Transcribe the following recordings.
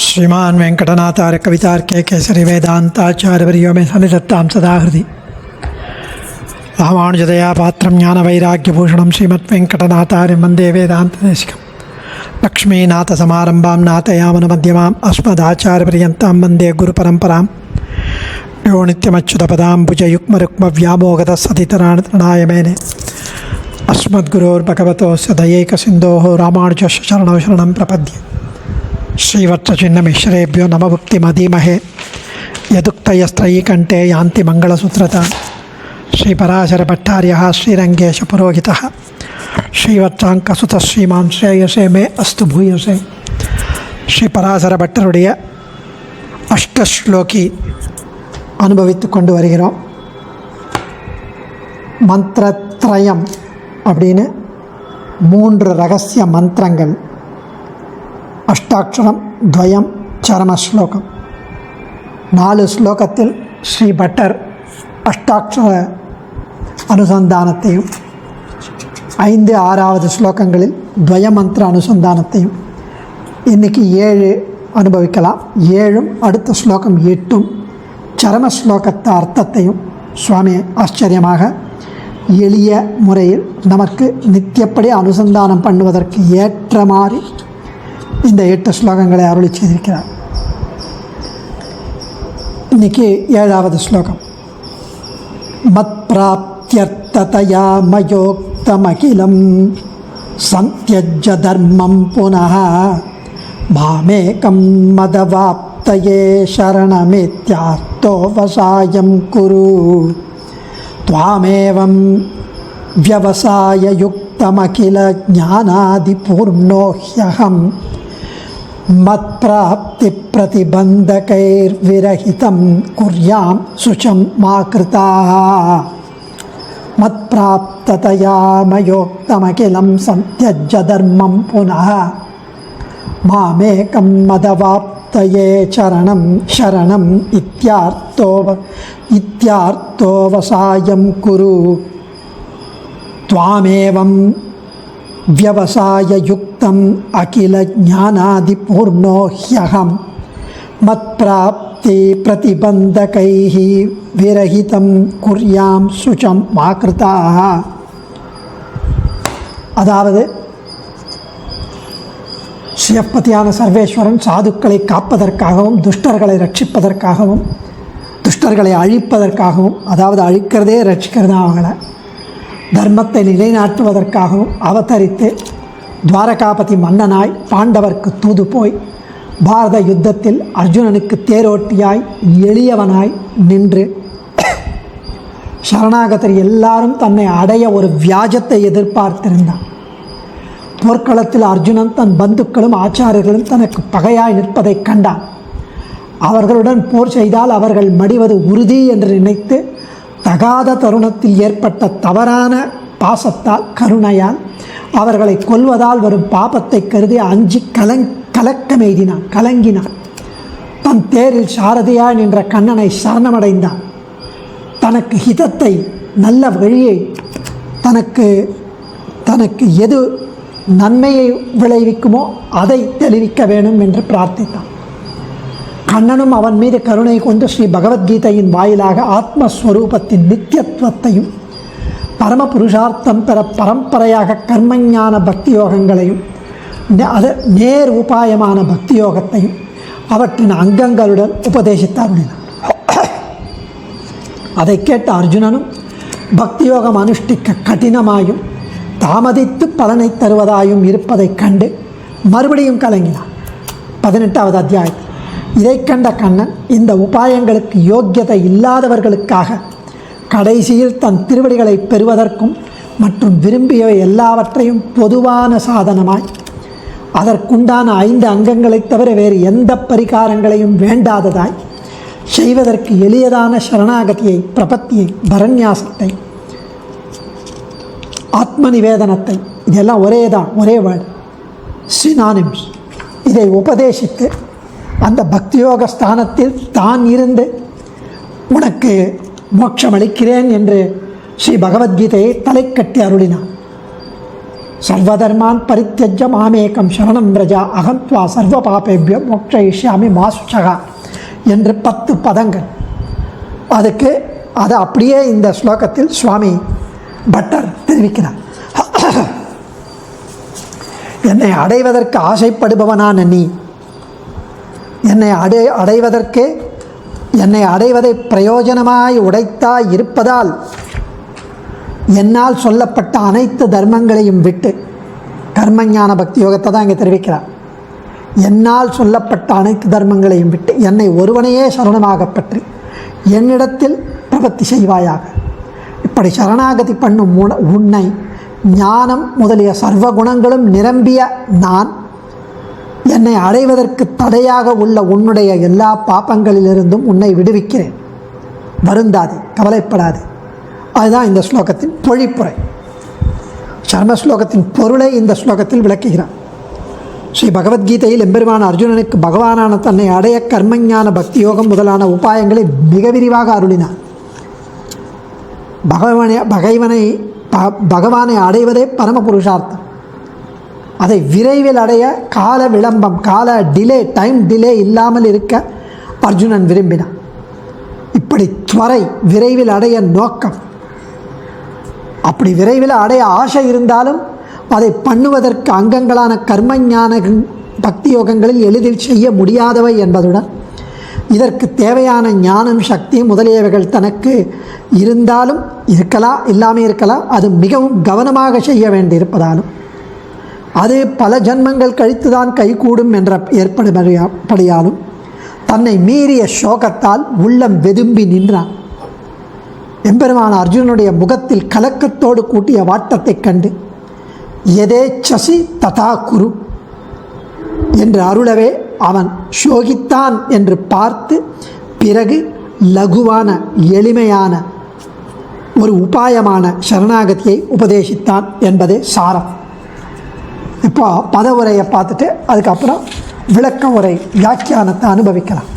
श्रीमान वेंकटनाथार्य कवितार्के केसरी वेदांताचार्यवर्यो में सन्निधत्तां सदा हृदि रामानुजदया पात्रं ज्ञानवैराग्यभूषणं श्रीमद्वेंकटनाथार्यं वन्दे वेदान्तदेशिकं लक्ष्मीनाथसमारम्भां नाथयामनमध्यमाम् अस्मदाचार्यपर्यन्तां वन्दे गुरुपरम्परां यो नित्यमच्युतपदाम्बुजयुग्मरुक्मव्यामोगतसतितराणाय मेने अस्मद्गुरोर्भगवतोऽस्य दयैकसिन्धोः रामानुजस्य चरणौ शरणं प्रपद्ये श्रीवत्सचिह्नमिश्रेभ्यो नमभुक्तिमधीमहे यदुक्तयस्त्रयीकण्ठे यान्ति मङ्गलसूत्रतान् श्रीपराशरभट्टार्यः श्रीरङ्गेशपुरोहितः श्रीवत्साङ्कसुतः श्रीमान् श्रेयसे मे अस्तु भूयसे ஸ்ரீபராசரபட்டருடைய அஷ்டஸ்லோகி அனுபவித்து கொண்டு வருகிறோம். மந்திரத்ரயம் அப்படின்னு 3 ரகசிய மந்திரங்கள், அஷ்டாட்சரம், துவயம், சரம ஸ்லோகம். 4 ஸ்லோகத்தில் ஸ்ரீ பட்டர் அஷ்டாட்சர அனுசந்தானத்தையும் 5, 6வது ஸ்லோகங்களில் துவய மந்திர அனுசந்தானத்தையும் இன்றைக்கி 7 அனுபவிக்கலாம். 7ம் அடுத்த ஸ்லோகம் 8ம் சரம ஸ்லோகத்த அர்த்தத்தையும் சுவாமி ஆச்சரியமாக எளிய முறையில் நமக்கு நித்தியப்படி அனுசந்தானம் பண்ணுவதற்கு ஏற்ற மாதிரி இந்த 8 ஸ்லோகங்களை அருளி செய்திருக்கிறார். இன்றைக்கி 7வது ஸ்லோகம். மத் பிராப்தியர்த்ததயா மயோக்தமகிலம் சந்த்யஜ்ய தர்மம் புனः மாமேகம் மதவாப்தயே சரணமித்யார்த்தோ வசாயம் குரு த்வாமேவம் வியவசாயயுக்தமகில ஞானாதிபூர்ணோ ஹ்யஹம் மத்ப்ராப்தி பிரதிபந்தகைர்விரஹிதம் குர்யாம் சுச்சம் மா கிருதாः மத்ப்ராப்ததயா மயோக்தமகிலம் சந்த்யஜ்ய தர்மம் புனः மாமேகம் மதவாப்தயே சரணம் இத்யார்த்தோ வசாயம் குரு த்வாமேவம் வியவசாயயுக்தம் அகில ஞானாதிபூர்ணோ ஹ்யஹம் மத்ப்ராப்தி பிரதிபந்தகைः விரஹிதம் குர்யாம் சுச்சம் மா கிருதாः. அதாவது சிவப்பதியான சர்வேஸ்வரன் சாதுக்களை காப்பதற்காகவும் துஷ்டர்களை ரட்சிப்பதற்காகவும் துஷ்டர்களை அழிப்பதற்காகவும், அதாவது அழிக்கிறதே ரட்சிக்கிறது அவங்கள, தர்மத்தை நிலைநாட்டுவதற்காகவும் அவதரித்து துவாரகாபதி மன்னனாய் பாண்டவர்க்கு தூது போய் பாரத யுத்தத்தில் அர்ஜுனனுக்கு தேரோட்டியாய் எளியவனாய் நின்று சரணாகதர் எல்லாரும் தன்னை அடைய ஒரு வியாஜத்தை எதிர்பார்த்திருந்தான். போர்க்களத்தில் அர்ஜுனன் தன் பந்துக்களும் ஆச்சாரியர்களும் தனக்கு பகையாய் நிற்பதை கண்டான். அவர்களுடன் போர் செய்தால் அவர்கள் மடிவது உறுதி என்று நினைத்து தகாத தருணத்தில் ஏற்பட்ட தவறான பாசத்தால் கருணையால் அவர்களை கொல்வதால் வரும் பாபத்தை கருதி அஞ்சி கலங்கினான். தன் தேரில் சாரதியாய் நின்ற கண்ணனை சரணமடைந்தான். தனக்கு ஹிதத்தை, நல்ல வழியை, தனக்கு எது நன்மையை விளைவிக்குமோ அதை தெளிவிக்க வேணும் என்று பிரார்த்தித்தான். கண்ணனும் அவன் மீது கருணை கொண்டு ஸ்ரீ பகவத்கீதையின் வாயிலாக ஆத்மஸ்வரூபத்தின் நித்தியத்துவத்தையும் பரம புருஷார்த்தம் பெற பரம்பரையாக கர்மஞான பக்தி யோகங்களையும் அது நேர் உபாயமான பக்தி யோகத்தையும் அவற்றின் அங்கங்களுடன் உபதேசித்தார். அதை கேட்ட அர்ஜுனனும் பக்தி யோகம் அனுஷ்டிக்க கடினமாயும் தாமதித்து பலனை தருவதாயும் இருப்பதைக் கண்டு மறுபடியும் கலங்கினான். 18வது அத்தியாயத்தில் இதை கண்ட கண்ணன் இந்த உபாயங்களுக்கு யோக்கியதை இல்லாதவர்களுக்காக கடைசியில் தன் திருவடிகளை பெறுவதற்கும் மற்றும் விரும்பிய எல்லாவற்றையும் பொதுவான சாதனமாய் அதற்குண்டான 5 அங்கங்களைத் தவிர வேறு எந்த பரிகாரங்களையும் வேண்டாததாய் செய்வதற்கு எளியதான சரணாகதியை, பிரபத்தியை, பரநியாசத்தை, ஆத்ம நிவேதனத்தை, இதெல்லாம் ஒரே வேர்டு, சினானிம்ஸ், இதை உபதேசித்து அந்த பக்தியோக ஸ்தானத்தில் தான் இருந்து உனக்கு மோட்சம் அளிக்கிறேன் என்று ஸ்ரீ பகவத்கீதையை தலை கட்டி அருளினான். சர்வதர்மான் பரித்யஜ்ய மாமேகம் சரணம் ரஜா அகந்த்வா சர்வ பாபேபியோ மோக்ஷயிஷ்யாமி மா சுச்சகா என்று 10 பதங்கள். அதுக்கு அதை அப்படியே இந்த ஸ்லோகத்தில் சுவாமி பட்டர் தெரிவிக்கிறார். என்னை அடைவதற்கு ஆசைப்படுபவனான நீ என்னை அடைவதை பிரயோஜனமாய் உடைத்தாய் இருப்பதால் என்னால் சொல்லப்பட்ட அனைத்து தர்மங்களையும் விட்டு, கர்மஞான பக்தி யோகத்தை தான் இங்கே தெரிவிக்கிறார், என்னால் சொல்லப்பட்ட அனைத்து தர்மங்களையும் விட்டு என்னை ஒருவனையே சரணமாக பற்றி என்னிடத்தில் பிரபத்தி செய்வாயாக. இப்படி சரணாகதி பண்ணும் உன்னை ஞானம் முதலிய சர்வ குணங்களும் நிரம்பிய நான் என்னை அடைவதற்கு தடையாக உள்ள உன்னுடைய எல்லா பாப்பங்களிலிருந்தும் உன்னை விடுவிக்கிறேன். வருந்தாதே, கவலைப்படாதே. அதுதான் இந்த ஸ்லோகத்தின் பொழிப்புரை. சர்ம ஸ்லோகத்தின் பொருளை இந்த ஸ்லோகத்தில் விளக்குகிறார். ஸ்ரீ பகவத்கீதையில் எம்பெருமான அர்ஜுனனுக்கு பகவானான தன்னை அடைய கர்மஞான பக்தி யோகம் முதலான உபாயங்களை மிக விரிவாக அருளினார். பகவானை அடைவதே பரம புருஷார்த்தம். அதை விரைவில் அடைய கால விளம்பம், டைம் டிலே இல்லாமல் இருக்க அர்ஜுனன் விரும்பினான். இப்படி துவரை, விரைவில் அடைய நோக்கம். அப்படி விரைவில் அடைய ஆசை இருந்தாலும் அதை பண்ணுவதற்கு அங்கங்களான கர்மஞான பக்தி யோகங்களில் எளிதில் செய்ய முடியாதவை என்பதுடன் இதற்கு தேவையான ஞானம், சக்தி முதலியவைகள் தனக்கு இருந்தாலும் இருக்கலாம், இல்லாமல் இருக்கலாம், அது மிகவும் கவனமாக செய்ய வேண்டியிருப்பதாலும் அது பல ஜன்மங்கள் கழித்துதான் கைகூடும் என்ற ஏற்படும்படியாலும் தன்னை மீறிய சோகத்தால் உள்ளம் வெதும்பி நின்றான். எம்பெருமான அர்ஜுனனுடைய முகத்தில் கலக்கத்தோடு கூட்டிய வாட்டத்தைக் கண்டு எதேச்சசி ததா குரு என்று அருளவே அவன் சோகித்தான் என்று பார்த்து பிறகு லகுவான எளிமையான ஒரு உபாயமான சரணாகதியை உபதேசித்தான் என்பதே சாரம். இப்போ பத உரையை பார்த்துட்டு அதுக்கப்புறம் விளக்க உரை வியாக்கியானத்தை அனுபவிக்கலாம்.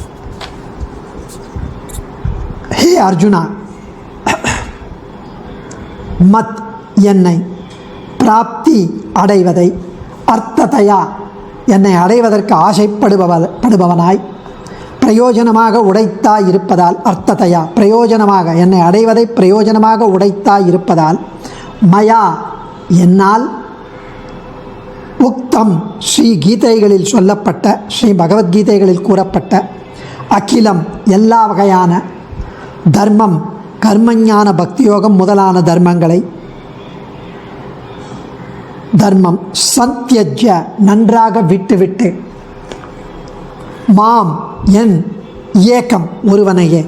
ஹே அர்ஜுனா, மத் என்னை பிராப்தி அடைவதை அர்த்ததையா என்னை அடைவதற்கு ஆசைப்படுபவனாய் பிரயோஜனமாக உடைத்தாய் இருப்பதால், அர்த்ததையா பிரயோஜனமாக என்னை அடைவதை பிரயோஜனமாக உடைத்தாய் இருப்பதால், மயா என்னால் உக்தம் ஸ்ரீ கீதைகளில் சொல்லப்பட்ட, ஸ்ரீ பகவத்கீதைகளில் கூறப்பட்ட அகிலம் எல்லா வகையான தர்மம், கர்மஞான பக்தியோகம் முதலான தர்மம் சந்தியஜ்ய நன்றாக விட்டுவிட்டு, மாம் என் ஏகம் ஒருவனையே,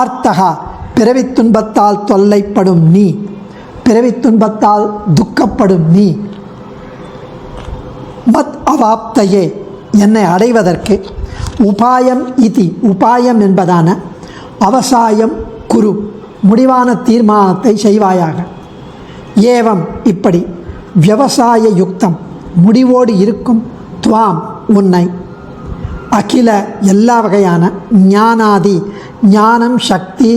ஆர்த்தகா பிறவித் துன்பத்தால் தொல்லைப்படும் நீ, பிறவித் துன்பத்தால் துக்கப்படும் நீ, மத் அவாப்தையே என்னை அடைவதற்கு உபாயம் இதி உபாயம் என்பதான அவசாயம் குரு முடிவான தீர்மானத்தை செய்வாயாக. ஏவம் இப்படி விவசாய யுக்தம் முடிவோடு இருக்கும் துவாம் உன்னை அகில எல்லா வகையான ஞானாதி ஞானம், சக்தி,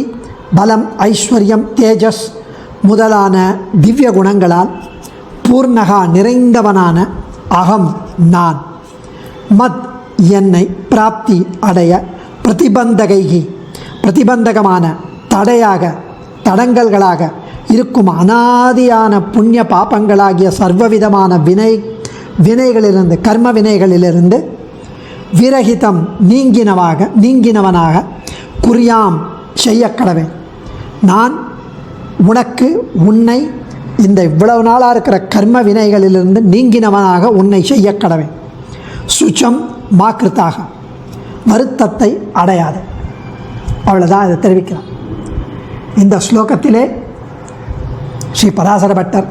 பலம், ஐஸ்வர்யம், தேஜஸ் முதலான திவ்ய குணங்களால் பூர்ணகா நிறைந்தவனான அகம் நான், மத் என்னை பிராப்தி அடைய பிரதிபந்தகைகி பிரதிபந்தகமான தடங்கல்களாக இருக்கும் அனாதியான புண்ணிய பாபங்களாகிய சர்வவிதமான வினைகளிலிருந்து கர்ம வினைகளிலிருந்து விரகிதம் நீங்கினவனாக குறியாம் செய்யக்கடவேன். நான் உன்னை இந்த இவ்வளவு நாளாக இருக்கிற கர்ம வினைகளிலிருந்து நீங்கினவனாக உன்னை செய்யக்கடவேன். சுச்சம் மாக்கிருத்தாக வருத்தத்தை அடையாது. அவ்வளோதான் இதை தெரிவிக்கிறான். இந்த ஸ்லோகத்திலே ஸ்ரீ பராசர பட்டர்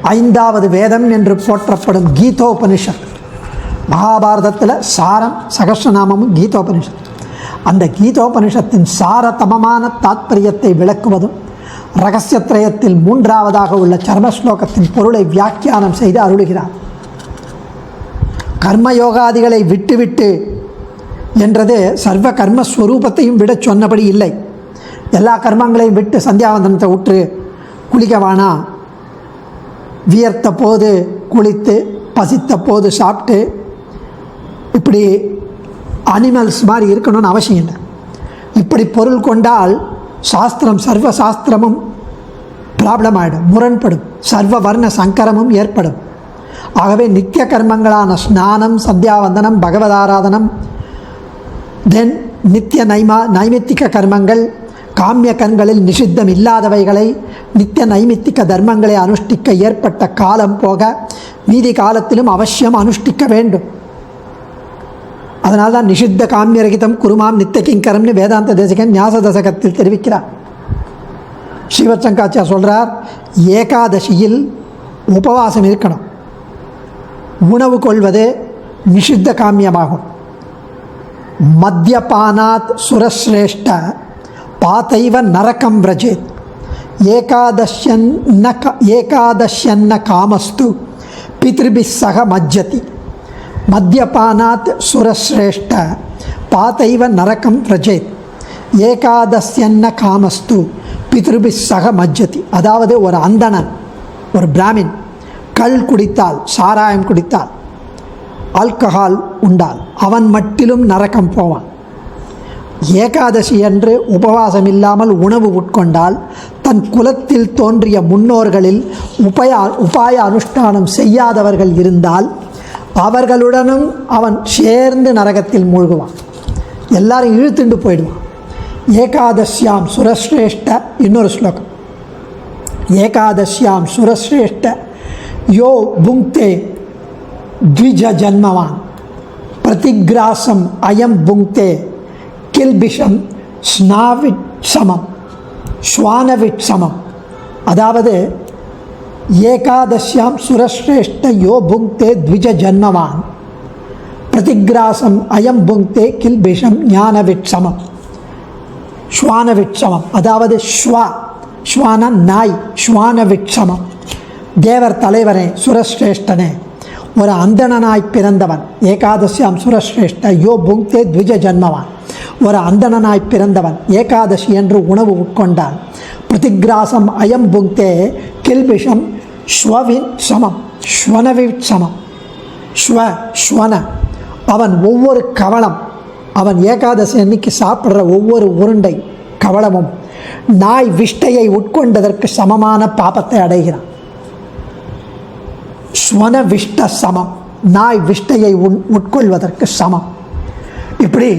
5வது வேதம் என்று போற்றப்படும் கீதோபனிஷத், மகாபாரதத்தில் சாரம் சகஸ்ரநாமமும் கீதோபனிஷத், அந்த கீதோபனிஷத்தின் சாரதமமான தாத்பரியத்தை விளக்குவதும் ரகசியத்ரயத்தில் 3வதாக உள்ள சர்மஸ்லோகத்தின் பொருளை வியாக்கியானம் செய்து அருளுகிறார். கர்மயோகாதிகளை விட்டுவிட்டு என்றது சர்வ கர்மஸ்வரூபத்தையும் விட சொன்னபடி இல்லை. எல்லா கர்மங்களையும் விட்டு சந்தியாவந்தனத்தை விட்டு குளிக்க வேணாம், வியர்த்த போது குளித்து, பசித்த போது சாப்பிட்டு, இப்படி அனிமல்ஸ் மாதிரி இருக்கணும்னு அவசியம் இல்லை. இப்படி பொருள் கொண்டால் சாஸ்திரம், சர்வ சாஸ்திரமும் ப்ராப்ளம் ஆகிடும், முரண்படும், சர்வ வர்ண சங்கரமும் ஏற்படும். ஆகவே நித்திய கர்மங்களான ஸ்நானம், சந்தியாவந்தனம், பகவதாராதனம், தென் நித்திய நைமித்திக கர்மங்கள், காமிய கண்களில் நிஷித்தம் இல்லாதவைகளை, நித்திய நைமித்திக தர்மங்களை அனுஷ்டிக்க ஏற்பட்ட காலம் போக மீதி காலத்திலும் அவசியம் அனுஷ்டிக்க வேண்டும். அதனால்தான் நிஷித்த காமியரகிதம் குருமாம் நித்திய கிங்கரம்னு வேதாந்த தேசிகன் ஞாச தசகத்தில் தெரிவிக்கிறார். ஸ்ரீவத் சங்காச்சார் சொல்கிறார், ஏகாதசியில் உபவாசம் இருக்கணும். உணவு கொள்வது நிஷித்த காமியமாகும். மத்தியபானாத் சுரஸ்ரேஷ்ட பாத்தைவ நரகம் விரஜேத் ஏகாதஷ்யன்ன காமஸ்து பித்ருபிஸ் சக மஜ்ஜதி. மத்தியபானாத் சுரஸ்ரேஷ்ட பாத்தைவ நரகம் விரஜேத் ஏகாதஷ்யன்ன காமஸ்து பித்ருபிஸ் சக மஜ்ஜதி. அதாவது ஒரு அந்தணன், ஒரு பிராமின் கள் குடித்தால், சாராயம் குடித்தால், ஆல்கஹால் உண்டால் அவன் மட்டிலும் நரகம் போவான். ஏகாதசி அன்று உபவாசம் இல்லாமல் உணவு உட்கொண்டால் தன் குலத்தில் தோன்றிய முன்னோர்களில் உபாய அனுஷ்டானம் செய்யாதவர்கள் இருந்தால் அவர்களுடனும் அவன் சேர்ந்து நரகத்தில் மூழ்குவான். எல்லாரும் இழுத்துண்டு போயிடுவான். ஏகாதசியாம் சுரஸ்ரேஷ்ட, இன்னொரு ஸ்லோகம், ஏகாதசியாம் சுரஸ்ரேஷ்ட யோ புங்க்தே த்விஜ ஜன்மவான் பிரதிகிராசம் அயம் புங்க்தே கில்பிஷம் ஸ்நாவிட் சமம் ஸ்வானவிட் சமம். அதாவது ஏகாதசியாம் சுரஸ்ரேஷ்ட யோ புங்க்தே த்விஜ ஜன்மவான் பிரதிகிராசம் அயம் புங்க்தே கில்பிஷம் ஞானவிட் சமம் ஸ்வானவிட் சமம். அதாவது ஸ்வான நாய், ஸ்வானவிட் சமம். தேவர் தலைவனே, சுரஸ்ரேஷ்டனே, ஒரு அந்தணனாய் பிறந்தவன். ஏகாதசியாம் சுரஸ்ரேஷ்ட யோ புங்க்தே த்விஜ ஜன்மவான், ஒரு அந்தணனாய் பிறந்தவன் ஏகாதசி என்று உணவு உட்கொண்டான். பிரதிகிராசம் அயம் புங்க்தே கில்பிஷம் ஸ்வவின் சமம் ஸ்வனவின் சமம். ஸ்வன அவன் ஒவ்வொரு கவளம், அவன் ஏகாதசி அன்னைக்கு சாப்பிட்ற ஒவ்வொரு உருண்டை கவளமும் நாய் விஷ்டையை உட்கொண்டதற்கு சமமான பாபத்தை அடைகிறான். ஸ்வன விஷ்ட சமம், நாய் விஷ்டையை உட்கொள்வதற்கு சமம். இப்படி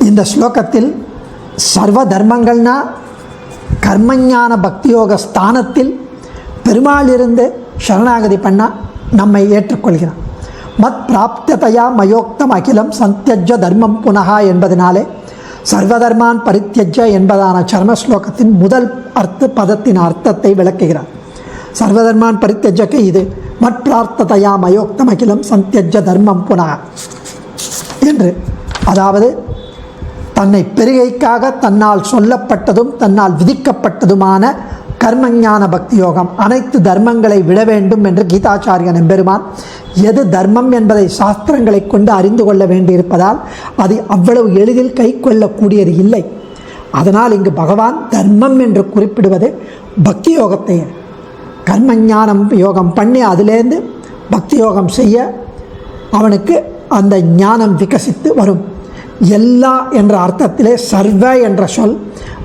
இந்த ஸ்லோகத்தில் சர்வ தர்மங்கள்னா கர்மஞான பக்தியோக ஸ்தானத்தில் பெருமாள் இருந்து சரணாகதி பண்ணால் நம்மை ஏற்றுக்கொள்கிறான். மத் பிராப்ததையா மயோக்தம் அகிலம் சந்தியஜ தர்மம் புனகா என்பதனாலே சர்வதர்மான் பரித்தியஜ என்பதான சர்மஸ்லோகத்தின் முதல் பதத்தின் அர்த்தத்தை விளக்குகிறார். சர்வதர்மான் பரித்தியஜக்கு இது மத் பிராப்ததையா மயோக்தம் அகிலம் சந்தியஜ தர்மம் புனகா என்று, அதாவது தன்னை பெருகைக்காக தன்னால் சொல்லப்பட்டதும் தன்னால் விதிக்கப்பட்டதுமான கர்மஞான பக்தி யோகம், அனைத்து தர்மங்களை விட வேண்டும் என்று கீதாச்சாரியன் எம்பெருமான் எது தர்மம் என்பதை சாஸ்திரங்களை கொண்டு அறிந்து கொள்ள வேண்டியிருப்பதால் அது அவ்வளவு எளிதில் கை கொள்ளக்கூடியது இல்லை. அதனால் இங்கு பகவான் தர்மம் என்று குறிப்பிடுவது பக்தி யோகத்தை, கர்மஞானம் யோகம் பண்ணி அதிலேருந்து பக்தி யோகம் செய்ய அவனுக்கு அந்த ஞானம் விகசித்து வரும். எல்லா என்ற அர்த்தத்திலே சர்வ என்ற சொல்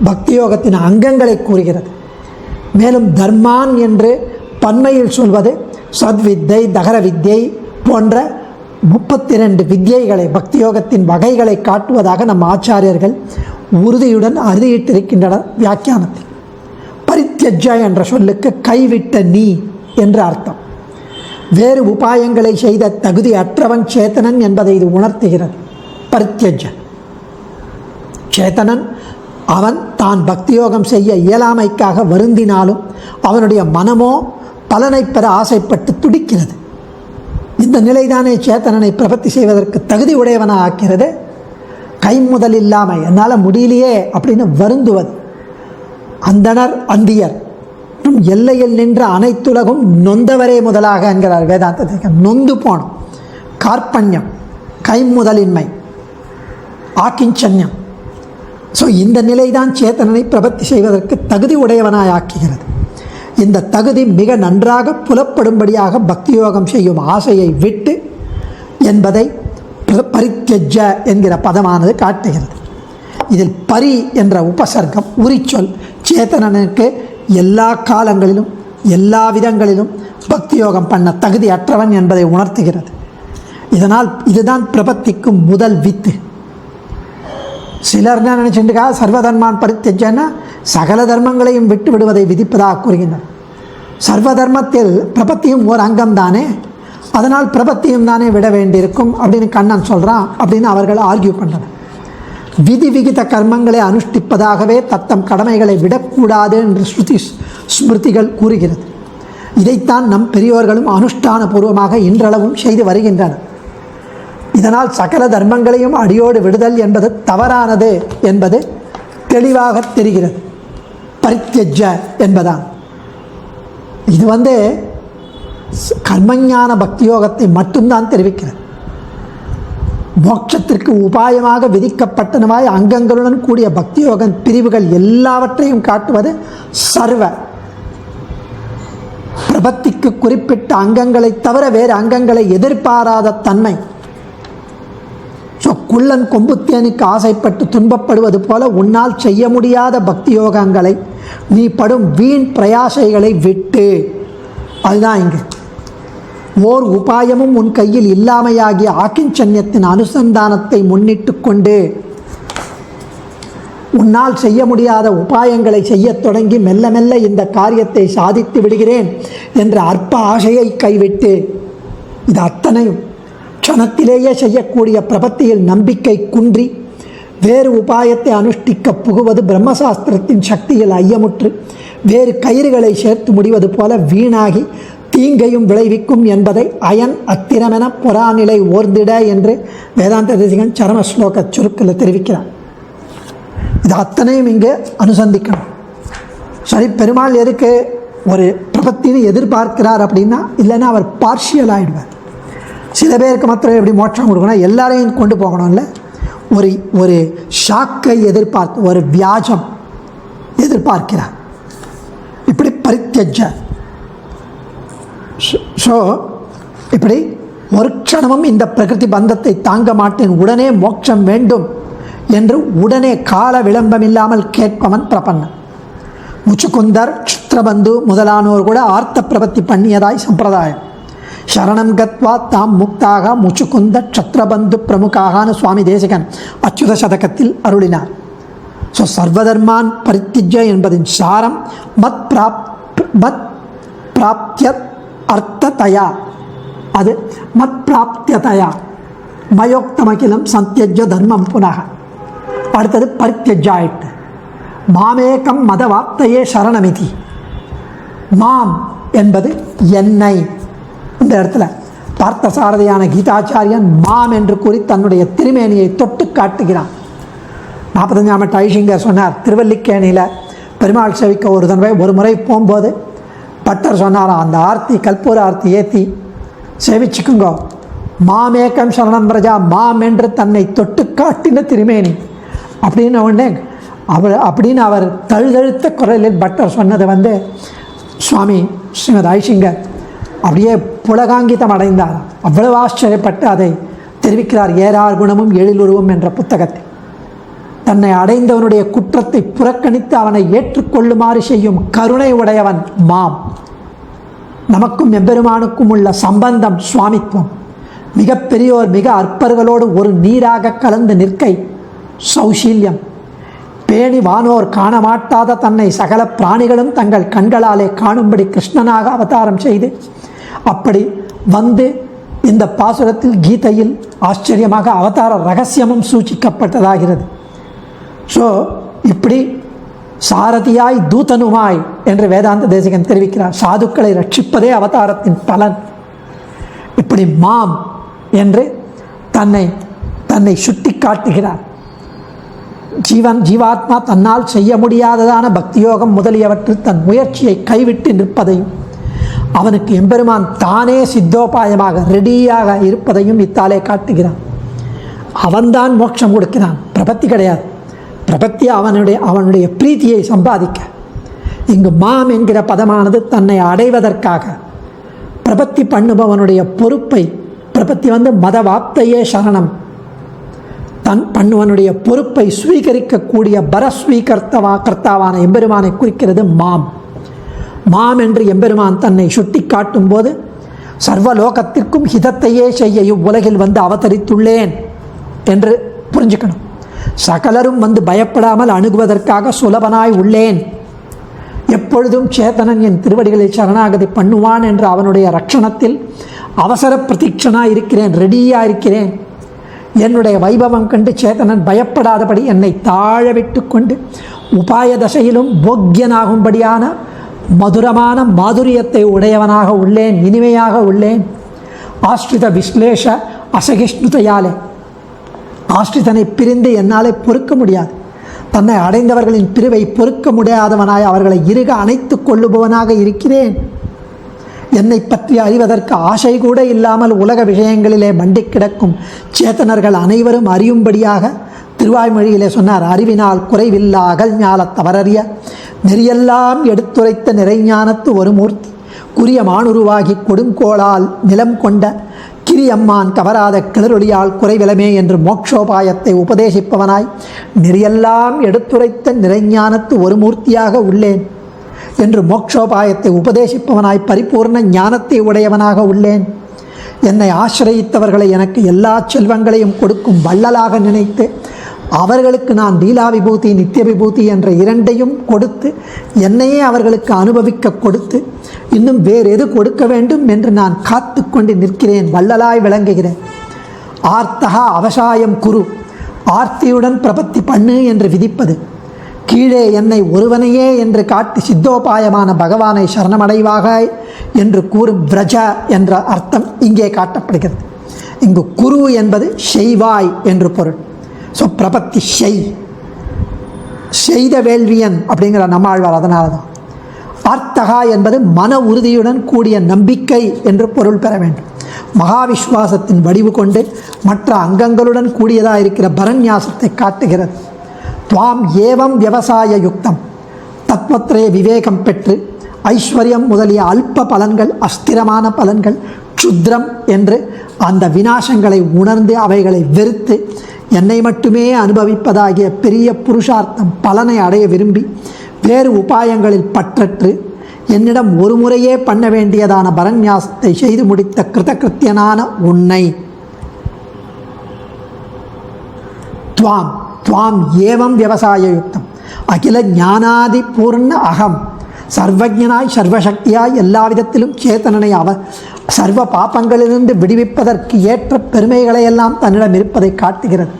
பக்தி யோகத்தின் அங்கங்களை கூறுகிறது. மேலும் தர்மான் என்று பன்மையில் சொல்வது சத்வித்தை, தகர வித்யை போன்ற 32 வித்யைகளை, பக்தி யோகத்தின் வகைகளை காட்டுவதாக நம் ஆச்சாரியர்கள் உறுதியுடன் அறுதியிட்டிருக்கின்றனர் வியாக்கியானத்தில். பரித்யஜ என்ற சொல்லுக்கு கைவிட்ட நீ என்று அர்த்தம். வேறு உபாயங்களை செய்த தகுதி அற்றவன் சேத்தனன் என்பதை இது உணர்த்துகிறது. பரித்யஜ சேத்தனன் அவன் தான் பக்தியோகம் செய்ய இயலாமைக்காக வருந்தினாலும் அவனுடைய மனமோ பலனை பெற ஆசைப்பட்டு துடிக்கிறது. இந்த நிலைதானே சேத்தனனை பிரபத்தி செய்வதற்கு தகுதி உடையவனாக ஆக்கிறது. கைமுதல் இல்லாமல் என்னால் முடியலையே அப்படின்னு வருந்துவது. அந்தணர் அந்தியர் எல்லையில் நின்ற அனைத்துலகும் நொந்தவரே முதலாக என்கிறார் வேதாந்தத்தை. நொந்து போனோம், கார்பண்யம், கைமுதலின்மை, ஆக்கிஞ்சன்யம். ஸோ இந்த நிலைதான் சேத்தனனை பிரபத்தி செய்வதற்கு தகுதி உடையவனாய் ஆக்குகிறது. இந்த தகுதி மிக நன்றாக புலப்படும்படியாக பக்தி யோகம் செய்யும் ஆசையை விட்டு என்பதை பரித்யஜ என்கிற பதமானது காட்டுகிறது. இதில் பரி என்ற உபசர்க்கம் உரிச்சொல் சேத்தனனுக்கு எல்லா காலங்களிலும் எல்லா விதங்களிலும் பக்தி யோகம் பண்ண தகுதி அற்றவன் என்பதை உணர்த்துகிறது. இதனால் இதுதான் பிரபத்திக்கும் முதல் வித்து. சிலர் என்ன நினைச்சுட்டுக்கா சர்வதர்மான் பரித்யஜன்னா சகல தர்மங்களையும் விட்டு விடுவதை விதிப்பதாக கூறுகின்றனர். சர்வ தர்மத்தில் பிரபத்தியும் ஒரு அங்கம் தானே, அதனால் பிரபத்தியும் தானே விட வேண்டியிருக்கும் அப்படின்னு கண்ணன் சொல்கிறான் அப்படின்னு அவர்கள் ஆர்கியூ பண்ணுறனர். விதி விகித கர்மங்களை அனுஷ்டிப்பதாகவே தத்தம் கடமைகளை விடக்கூடாது என்று ஸ்மிருதிகள் கூறுகிறது. இதைத்தான் நம் பெரியோர்களும் அனுஷ்டான பூர்வமாக இன்றளவும் செய்து வருகின்றனர். இதனால் சகல தர்மங்களையும் அடியோடு விடுதல் என்பது தவறானது என்பது தெளிவாக தெரிகிறது. பரித்யஜ என்பதான் இது கர்மஞான பக்தியோகத்தை மட்டும்தான் தெரிவிக்கிறது. மோட்சத்திற்கு உபாயமாக விதிக்கப்பட்டனவாய் அங்கங்களுடன் கூடிய பக்தியோக பிரிவுகள் எல்லாவற்றையும் காட்டுவது சர்வ. பிரபத்திக்கு குறிப்பிட்ட அங்கங்களை தவிர வேறு அங்கங்களை எதிர்பாராத தன்மை. குள்ளன் கொம்புத்தேனுக்கு ஆசைப்பட்டு துன்பப்படுவது போல உன்னால் செய்ய முடியாத பக்தி யோகங்களை நீ படும் வீண் பிரயாசைகளை விட்டு, அதுதான் இங்கு ஓர் உபாயமும் உன் கையில் இல்லாமையாகிய ஆக்கிஞ்சன்யத்தின் அனுசந்தானத்தை முன்னிட்டு கொண்டு உன்னால் செய்ய முடியாத உபாயங்களை செய்யத் தொடங்கி மெல்ல மெல்ல இந்த காரியத்தை சாதித்து விடுகிறேன் என்ற அற்ப ஆசையை கைவிட்டு, இது அத்தனையும் க்ஷணத்திலேயே செய்யக்கூடிய பிரபத்தியில் நம்பிக்கை குன்றி வேறு உபாயத்தை அனுஷ்டிக்க புகுவது பிரம்மசாஸ்திரத்தின் சக்தியில் ஐயமுற்று வேறு கயிறுகளை சேர்த்து முடிவது போல வீணாகி தீங்கையும் விளைவிக்கும் என்பதை அயன் அத்திரமென புறாநிலை ஓர்ந்திட என்று வேதாந்த தேசிகன் சரம ஸ்லோக சுருக்கில் தெரிவிக்கிறார். இது அத்தனையும் இங்கே அனுசந்திக்கணும். சரி, பெருமாள் எதுக்கு ஒரு பிரபத்தின்னு எதிர்பார்க்கிறார் அப்படின்னா, இல்லைன்னா அவர் பார்ஷியல் ஆகிடுவார். சில பேருக்கு மாத்திரம் எப்படி மோட்சம் கொடுக்கணும், எல்லாரையும் கொண்டு போகணும்ல. ஒரு ஷாக்கை எதிர்பார்த்து ஒரு வியாஜம் எதிர்பார்க்கிறார். இப்படி பரித்யஜ. ஸோ இப்படி ஒரு க்ஷணமும் இந்த பிரகிருதி பந்தத்தை தாங்க மாட்டேன், உடனே மோட்சம் வேண்டும் என்று உடனே கால விளம்பம் இல்லாமல் கேட்பவன் பிரபன்னன். முச்சுக்குந்தர், சித்திரபந்து முதலானோர் கூட ஆர்த்த பிரபத்தி பண்ணியதாய் சம்பிரதாயம். சரணம் கத்வா தாம் முக்தாக முச்சுக்குந்த சத்ரபந்து பிரமுகாகான சுவாமி தேசிகன் அச்சுத சதகத்தில் அருளினார். ஸோ சர்வதர்மான் பரித்திஜ என்பதின் சாரம் மத் பிராப்திய அர்த்ததயா, அது மத் பிராப்தியதயா மயோக்தமகிலம் சந்தியஜ தர்மம் புனக. அடுத்தது பரித்தியஜாயிட்டு மாமேகம் மத வார்த்தையே சரணமிதி. மாம் என்பது என்னை. இந்த இடத்துல பார்த்த சாரதியான கீதாச்சாரியன் மாம் என்று கூறி தன்னுடைய திருமேனியை தொட்டு காட்டுகிறான். 45ஆம் எட்டு ஐஷிங்கர் சொன்னார், திருவல்லிக்கேணியில் பெருமாள் சேவிக்க ஒரு முறை போகும்போது பட்டர் சொன்னாராம், அந்த ஆர்த்தி கற்பூர ஆர்த்தி ஏற்றி சேவிச்சுக்குங்கோ, மாமேக்கம் சரணம் பிரஜா, மாம் என்று தன்னை தொட்டு காட்டின திருமேனி அப்படின்னு உடனே அப்படின்னு அவர் தழுதழுத்த குரலில் பட்டர் சொன்னது சுவாமி ஸ்ரீமத் ஐஷிங்கர் அப்படியே புலகாங்கிதம் அடைந்தார். அவ்வளவு ஆச்சரியப்பட்டு அதை தெரிவிக்கிறார் ஏறார் குணமும் எழிலுருவும் என்ற புத்தகத்தில். தன்னை அடைந்தவனுடைய குற்றத்தை புறக்கணித்து அவனை ஏற்றுக்கொள்ளுமாறு செய்யும் கருணை உடையவன் மாம். நமக்கும் எம்பெருமானுக்கும் உள்ள சம்பந்தம் சுவாமித்துவம். மிக பெரியோர் மிக அற்பர்களோடு ஒரு நீராக கலந்து நிற்கை சௌசீல்யம். பேணி வானோர் காணமாட்டாத தன்னை சகல பிராணிகளும் தங்கள் கண்களாலே காணும்படி கிருஷ்ணனாக அவதாரம் செய்து அப்படி இந்த பாசுரத்தில் கீதையில் ஆச்சரியமாக அவதார ரகசியமும் சூச்சிக்கப்பட்டதாகிறது. ஸோ இப்படி சாரதியாய் தூதனுமாய் என்று வேதாந்த தேசிகன் தெரிவிக்கிறார். சாதுக்களை ரட்சிப்பதே அவதாரத்தின் பலன். இப்படி மாம் என்று தன்னை சுட்டி காட்டுகிறார். ஜீவாத்மா தன்னால் செய்ய முடியாததான பக்தியோகம் முதலியவற்றில் தன் முயற்சியை கைவிட்டு நிற்பதையும் அவனுக்கு எம்பெருமான் தானே சித்தோபாயமாக ரெடியாக இருப்பதையும் இத்தாலே காட்டுகிறான். அவன்தான் மோட்சம் கொடுக்கிறான், பிரபத்தி கிடையாது. பிரபத்தி அவனுடைய பிரீத்தியை சம்பாதிக்க. இங்கு மாம் என்கிற பதமானது தன்னை அடைவதற்காக பிரபத்தி பண்ணுபவனுடைய பொறுப்பை, பிரபத்தி மதவாப்தையே சரணம், தன் பண்ணுவனுடைய பொறுப்பை ஸ்வீகரிக்கக்கூடிய கர்த்தாவான எம்பெருமானை குறிக்கிறது மாம். மாம் என்று எம்பெருமான் தன்னை சுட்டி காட்டும் போது சர்வலோகத்திற்கும் ஹிதத்தையே செய்ய இவ்வுலகில் அவதரித்துள்ளேன் என்று புரிஞ்சுக்கணும். சகலரும் பயப்படாமல் அணுகுவதற்காக சுலபனாய் உள்ளேன், எப்பொழுதும் சேத்தனன் என் திருவடிகளில் சரணாகதி பண்ணுவான் என்று அவனுடைய ரட்சணத்தில் அவசர பிரதீட்சனாக இருக்கிறேன், ரெடியாக இருக்கிறேன். என்னுடைய வைபவம் கண்டு சேத்தனன் பயப்படாதபடி என்னை தாழ விட்டு கொண்டு உபாய தசையிலும் போக்கியனாகும்படியான மதுரமான மாதுரியத்தை உடையவனாக உள்ளேன், இனிமையாக உள்ளேன். ஆஸ்ரித விஸ்லேஷ அசகிஷ்ணுதையாலே, ஆஸ்ரிதனை பிரிந்து என்னாலே பொறுக்க முடியாது. தன்னை அடைந்தவர்களின் பிரிவை பொறுக்க முடியாதவனாய் அவர்களை இறுக அணைத்து கொள்ளுபவனாக இருக்கிறேன். என்னை பற்றி அறிவதற்கு ஆசை கூட இல்லாமல் உலக விஷயங்களிலே மண்டி கிடக்கும் சேத்தனர்கள் அனைவரும் அறியும்படியாக திருவாய்மொழியிலே சொன்னார். அறிவினால் குறைவில்லா அகல்ஞால தவறறிய நெறியெல்லாம் எடுத்துரைத்த நிறைஞானத்து ஒரு மூர்த்தி குறிய மானுருவாகி கொடுங்கோளால் நிலம் கொண்ட கிரியம்மான் கவராத கிளறொளியால் குறைவிலமே என்று மோட்சோபாயத்தை உபதேசிப்பவனாய் நெறியெல்லாம் எடுத்துரைத்த நிறைஞானத்து ஒரு மூர்த்தியாக உள்ளேன் என்று மோட்சோபாயத்தை உபதேசிப்பவனாய் பரிபூர்ண ஞானத்தை உடையவனாக உள்ளேன். என்னை ஆசிரயித்தவர்களை எனக்கு எல்லா செல்வங்களையும் கொடுக்கும் வள்ளலாக நினைத்து அவர்களுக்கு நான் லீலா விபூதி நித்திய விபூதி என்ற இரண்டையும் கொடுத்து என்னையே அவர்களுக்கு அனுபவிக்க கொடுத்து இன்னும் வேறு எது கொடுக்க வேண்டும் என்று நான் காத்து கொண்டு நிற்கிறேன், வள்ளலாய் விளங்குகிறேன். ஆர்த்தகா அவசாயம் குரு, ஆர்த்தியுடன் பிரபத்தி பண்ணு என்று விதிப்பது, கீழே என்னை ஒருவனையே என்று காட்டி சித்தோபாயமான பகவானை சரணமடைவாக என்று கூறும் விரஜ என்ற அர்த்தம் இங்கே காட்டப்படுகிறது. இங்கு குரு என்பது செய்வாய் என்று பொருள். ஸோ பிரபத்தி செய்த வேள்வியன் அப்படிங்கிற நம்மாழ்வார், அதனால தான். ஆர்த்தகா என்பது மன உறுதியுடன் கூடிய நம்பிக்கை என்று பொருள் பெற வேண்டும். மகாவிஸ்வாசத்தின் வடிவு கொண்டு மற்ற அங்கங்களுடன் கூடியதாக இருக்கிற பரநியாசத்தை காட்டுகிறது. துவாம் ஏவம் விவசாய யுக்தம், தத்வத்திரே விவேகம் பெற்று ஐஸ்வர்யம் முதலிய அல்ப பலன்கள், அஸ்திரமான பலன்கள், க்ஷுத்ரம் என்று அந்த விநாசங்களை உணர்ந்து அவைகளை வெறுத்து என்னை மட்டுமே அனுபவிப்பதாகிய பெரிய புருஷார்த்தம் பலனை அடைய விரும்பி வேறு உபாயங்களில் பற்றற்று என்னிடம் ஒரு முறையே பண்ண வேண்டியதான பரநியாசத்தை செய்து முடித்த கிருத்தகிருத்தியனான உன்னை துவாம் ஏவம் விவசாய யுக்தம் அகில ஞானாதி பூர்ண அகம், சர்வஜனாய் சர்வசக்தியாய் எல்லா விதத்திலும் சேத்தனனை சர்வ பாப்பங்களிலிருந்து விடுவிப்பதற்கு ஏற்ற பெருமைகளையெல்லாம் தன்னிடம் இருப்பதை காட்டுகிறது.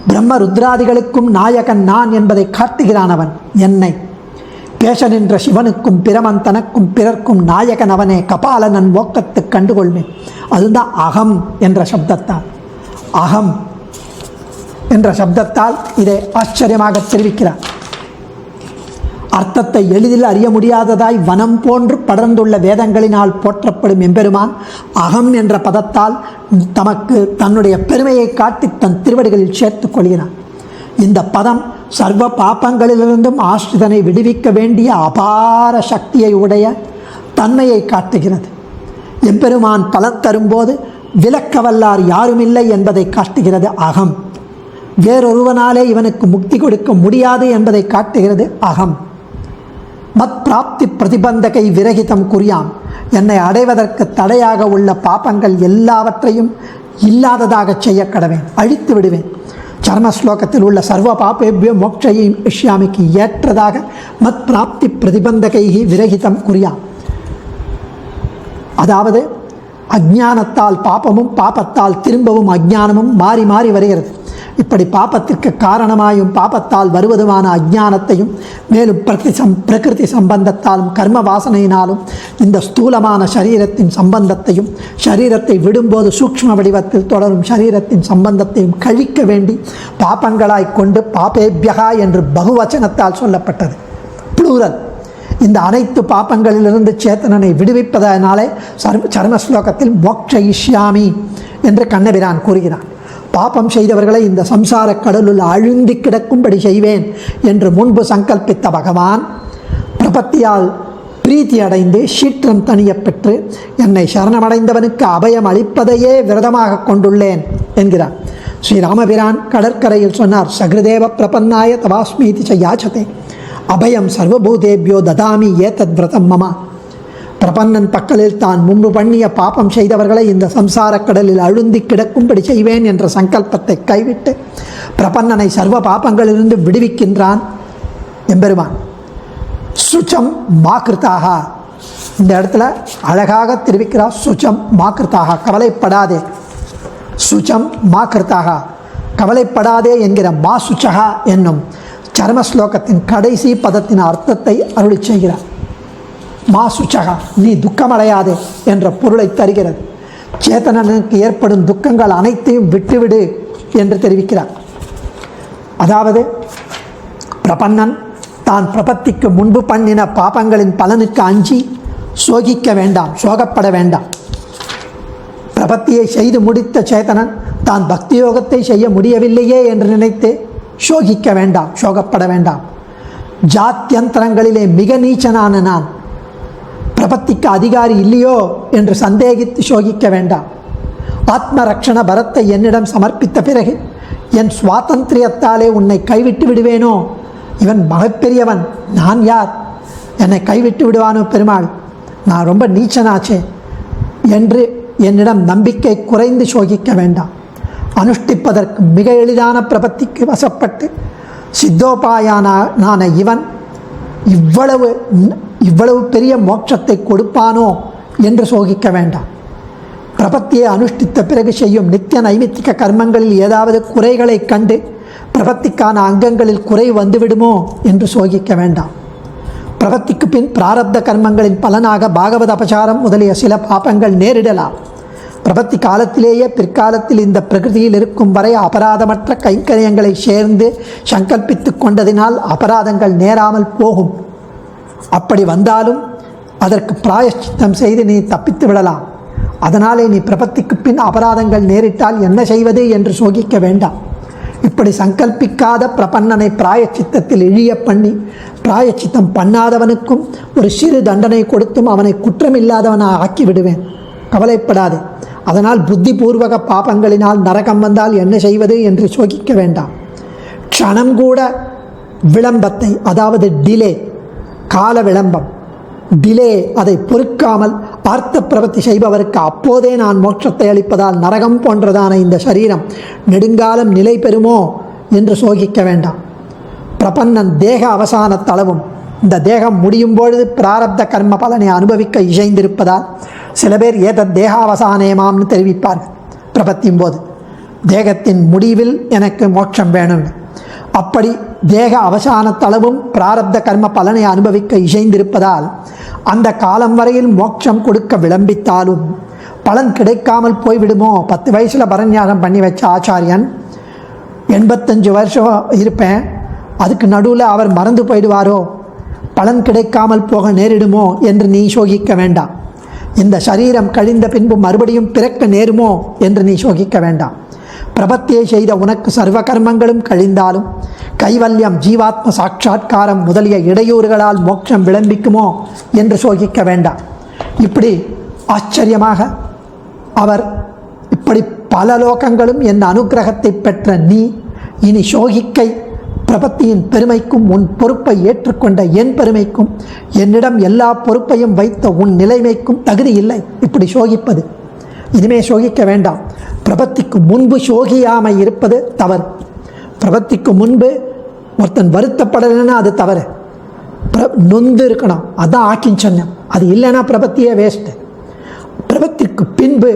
பிரம்ம ருத்ராதிகளுக்கும் நாயகன் நான் என்பதை காட்டுகிறான் அவன். என்னை பேச நின்ற சிவனுக்கும் பிரமன் தனக்கும் பிறர்க்கும் நாயகன் அவனே, கபாலனன் ஓக்கத்து கண்டுகொள்வேன். அதுதான் அகம் என்ற சப்தத்தால், அகம் என்ற சப்தத்தால் இதை ஆச்சரியமாக தெரிவிக்கிறார். அர்த்தத்தை எளிதில் அறிய முடியாததாய் வனம் போன்று படர்ந்துள்ள வேதங்களினால் போற்றப்படும் எம்பெருமான் அகம் என்ற பதத்தால் தமக்கு தன்னுடைய பெருமையை காட்டி தன் திருவடிகளில் சேர்த்துக் கொள்கிறான். இந்த பதம் சர்வ பாப்பங்களிலிருந்தும் ஆஸ்ரிதனை விடுவிக்க வேண்டிய அபார சக்தியை உடைய தன்மையை காட்டுகிறது. எம்பெருமான் பலன் தரும்போது விலக்கவல்லார் யாருமில்லை என்பதை காட்டுகிறது அகம். வேறொருவனாலே இவனுக்கு முக்தி கொடுக்க முடியாது என்பதை காட்டுகிறது அகம். மத் பிராப்தி பிரதிபந்தகை விரகிதம் குறியாம், என்னை அடைவதற்கு தடையாக உள்ள பாப்பங்கள் எல்லாவற்றையும் இல்லாததாக செய்ய கடவேன், அழித்து விடுவேன். சர்மஸ்லோகத்தில் உள்ள சர்வ பாப்பேபியோ மோட்சையும் இஷ்யாமிக்கு ஏற்றதாக மத் பிராப்தி பிரதிபந்தகை விரகிதம் குறியாம். அதாவது அஜ்ஞானத்தால் பாப்பமும் பாப்பத்தால் திரும்பவும் அஜ்ஞானமும் மாறி மாறி வருகிறது. இப்படி பாப்பத்திற்கு காரணமாயும் பாப்பத்தால் வருவதுமான அஜ்ஞானத்தையும் மேலும் பிரகிருதி சம்பந்தத்தாலும் கர்ம வாசனையினாலும் இந்த ஸ்தூலமான சரீரத்தின் சம்பந்தத்தையும் சரீரத்தை விடும்போது சூக்ஷ்ம வடிவத்தில் தொடரும் சரீரத்தின் சம்பந்தத்தையும் கழிக்க வேண்டி பாப்பங்களாய் கொண்டு பாப்பேபியகா என்று பகுவச்சனத்தால் சொல்லப்பட்டது, ப்ளூரல். இந்த அனைத்து பாப்பங்களிலிருந்து சேத்தனனை விடுவிப்பதனாலே சர்மஸ்லோகத்தில் மோட்ச இஷ்யாமி என்று கண்ணபிரான் கூறுகிறான். பாப்பம் செய்தவர்களை இந்த சம்சார கடலுள் அழுந்தி கிடக்கும்படி செய்வேன் என்று முன்பு சங்கல்பித்த பகவான் பிரபத்தியால் பிரீத்தி அடைந்து சீற்றம் தணிய பெற்று என்னை சரணமடைந்தவனுக்கு அபயம் அளிப்பதையே விரதமாக கொண்டுள்ளேன் என்கிறார். ஸ்ரீராமபிரான் கடற்கரையில் சொன்னார், சகிருதேவ பிரபன்னாய தவாஸ்மீதி ச யாச்சதே அபயம் சர்வபூதேபியோ ததாமி ஏதத் விரதம் மமா. பிரபன்னன் பக்கலில் தான் முன்பு பண்ணிய பாபம் செய்தவர்களை இந்த சம்சார கடலில் அழுந்தி கிடக்கும்படி செய்வேன் என்ற சங்கல்பத்தை கைவிட்டு பிரபன்னனை சர்வ பாபங்களிலிருந்து விடுவிக்கின்றான் எம்பெருமான். சுச்சம் மாக்கிருத்தாக, இந்த இடத்துல அழகாக தெரிவிக்கிறார். சுச்சம் மாக்கிருத்தாக, கவலைப்படாதே. சுச்சம் மாக்கிருத்தாக, கவலைப்படாதே என்கிற மா சுச்சகா என்னும் சர்மஸ்லோகத்தின் கடைசி பதத்தின் அர்த்தத்தை அருளி செய்கிறார். மா சுச்சகா, நீ துக்கமடையாதே என்ற பொருளை தருகிறது. சேத்தனனுக்கு ஏற்படும் துக்கங்கள் அனைத்தையும் விட்டுவிடு என்று தெரிவிக்கிறார். அதாவது பிரபன்னன் தான் பிரபத்திக்கு முன்பு பண்ணின பாபங்களின் பலனுக்கு அஞ்சி சோகிக்க வேண்டாம், சோகப்பட வேண்டாம். பிரபத்தியை செய்து முடித்த சேத்தனன் தான் பக்தியோகத்தை செய்ய முடியவில்லையே என்று நினைத்து சோகிக்க வேண்டாம், சோகப்பட வேண்டாம். ஜாத்தியந்தரங்களிலே மிக நீச்சனான நான் பிரபத்திக்கு அதிகாரி இல்லையோ என்று சந்தேகித்து சோகிக்க வேண்டாம். ஆத்ம ரக்ஷண பரத்தை என்னிடம் சமர்ப்பித்த பிறகு என் சுவாதந்திரியத்தாலே உன்னை கைவிட்டு விடுவேனோ? இவன் மகப்பெரியவன், நான் யார்? என்னை கைவிட்டு விடுவானோ பெருமாள்? நான் ரொம்ப நீச்சனாச்சே என்று என்னிடம் நம்பிக்கை குறைந்து சோகிக்க வேண்டாம். அனுஷ்டிப்பதற்கு மிக எளிதான பிரபத்திக்கு வசப்பட்டு சித்தோபாயானான இவன் இவ்வளவு பெரிய மோட்சத்தை கொடுப்பானோ என்று சோகிக்க வேண்டாம். பிரபத்தியை அனுஷ்டித்த பிறகு செய்யும் நித்திய நைமித்திக கர்மங்களில் ஏதாவது குறைகளை கண்டு பிரபத்திக்கான அங்கங்களில் குறை வந்துவிடுமோ என்று சோகிக்க வேண்டாம். பிரபத்திக்கு பின் பிராரப்த கர்மங்களின் பலனாக பாகவத அபசாரம் முதலிய சில பாபங்கள் நேரிடலாம். பிரபத்தி காலத்திலேயே பிற்காலத்தில் இந்த பிரகிருதியில் இருக்கும் வரை அபராதமற்ற கைங்கரியங்களை சேர்ந்து சங்கல்பித்து கொண்டதினால் அபராதங்கள் நேராமல் போகும். அப்படி வந்தாலும் அதற்கு பிராயச்சித்தம் செய்து நீ தப்பித்து விடலாம். அதனாலே நீ பிரபத்திக்கு பின் அபராதங்கள் நேரிட்டால் என்ன செய்வது என்று சோகிக்க வேண்டாம். இப்படி சங்கல்பிக்காத பிரபன்னனை பிராயச்சித்தத்தில் இழிய பண்ணி பிராயச்சித்தம் பண்ணாதவனுக்கும் ஒரு சிறு தண்டனை கொடுத்தும் அவனை குற்றமில்லாதவனாக ஆக்கி விடுவேன். கவலைப்படாது. அதனால் புத்திபூர்வக பாபங்களினால் நரகம் வந்தால் என்ன செய்வது என்று சோகிக்க வேண்டாம். க்ஷணம் கூட விளம்பத்தை, அதாவது டிலே, கால விளம்பம், டிலே, அதை பொறுக்காமல் பார்த்த பிரவர்த்தி செய்பவருக்கு அப்போதே நான் மோட்சத்தை அளிப்பதால் நரகம் போன்றதான இந்த சரீரம் நெடுங்காலம் நிலை பெறுமோ என்று சோகிக்க வேண்டாம். பிரபன்னன் தேக அவசான தளவும் இந்த தேகம் முடியும் பொழுது பிராரப்த கர்ம பலனை அனுபவிக்க இசைந்திருப்பதால் சில பேர் ஏதத் தேகாவசானேமாம்னு தெரிவிப்பார்கள். பிரபத்தியும் போது தேகத்தின் முடிவில் எனக்கு மோட்சம் வேணும்னு. அப்படி தேக அவசானத்தளவும் பிராரப்த கர்ம பலனை அனுபவிக்க இசைந்திருப்பதால் அந்த காலம் வரையில் மோட்சம் கொடுக்க விளம்பித்தாலும் பலன் கிடைக்காமல் போய்விடுமோ? 10 வயசில் பரநியாசம் பண்ணி வச்ச ஆச்சாரியன் 85 வருஷம் இருப்பேன், அதுக்கு நடுவில் அவர் மறந்து போயிடுவாரோ, பலன் கிடைக்காமல் போக நேரிடுமோ என்று நீ சோகிக்க வேண்டாம். இந்த சரீரம் கழிந்த பின்பு மறுபடியும் பிறக்க நேருமோ என்று நீ சோகிக்க வேண்டாம். பிரபத்தியை செய்த உனக்கு சர்வ கர்மங்களும் கழிந்தாலும் கைவல்யம், ஜீவாத்ம சாட்சா்காரம் முதலிய இடையூறுகளால் மோட்சம் விளம்பிக்குமோ என்று சோகிக்க வேண்டாம். இப்படி ஆச்சரியமாக அவர் இப்படி பல லோகங்களும் என் அனுக்கிரகத்தை பெற்ற நீ இனி சோகிக்கை பிரபத்தியின் பெருமைக்கும் உன் பொறுப்பை ஏற்றுக்கொண்ட என் பெருமைக்கும் என்னிடம் எல்லா பொறுப்பையும் வைத்த உன் நிலைமைக்கும் தகுதி இல்லை இப்படி சோகிப்பது. இனிமே சோகிக்க வேண்டாம். பிரபத்திக்கு முன்பு சோகியாமை இருப்பது தவறு. பிரபத்திக்கு முன்பு ஒருத்தன் வருத்தப்படலைன்னா அது தவறு. நொந்து இருக்கணும், அதான் ஆக்கிஞ்சன்யம். அது இல்லைன்னா பிரபத்தியே வேஸ்ட்டு. பிரபத்திற்கு பின்பு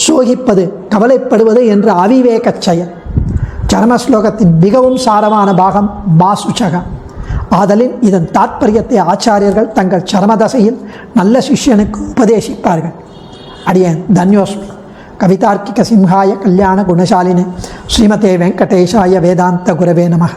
சோகிப்பது, கவலைப்படுவது என்று அவிவேக செயல். சரமஸ்லோகத்தின் மிகவும் சாரமான பாகம் மாசுச்சக. ஆதலின் இதன் தாற்பயத்தை ஆச்சாரியர்கள் தங்கள் சரமதசையில் நல்ல சிஷ்யனுக்கு உபதேசிப்பார்கள். அடியேன் தன்யோஸ்மி. கவிதார்க்கிக சிம்ஹாய கல்யாண குணசாலினே ஸ்ரீமதே வெங்கடேஷாய வேதாந்த குரவே நமः.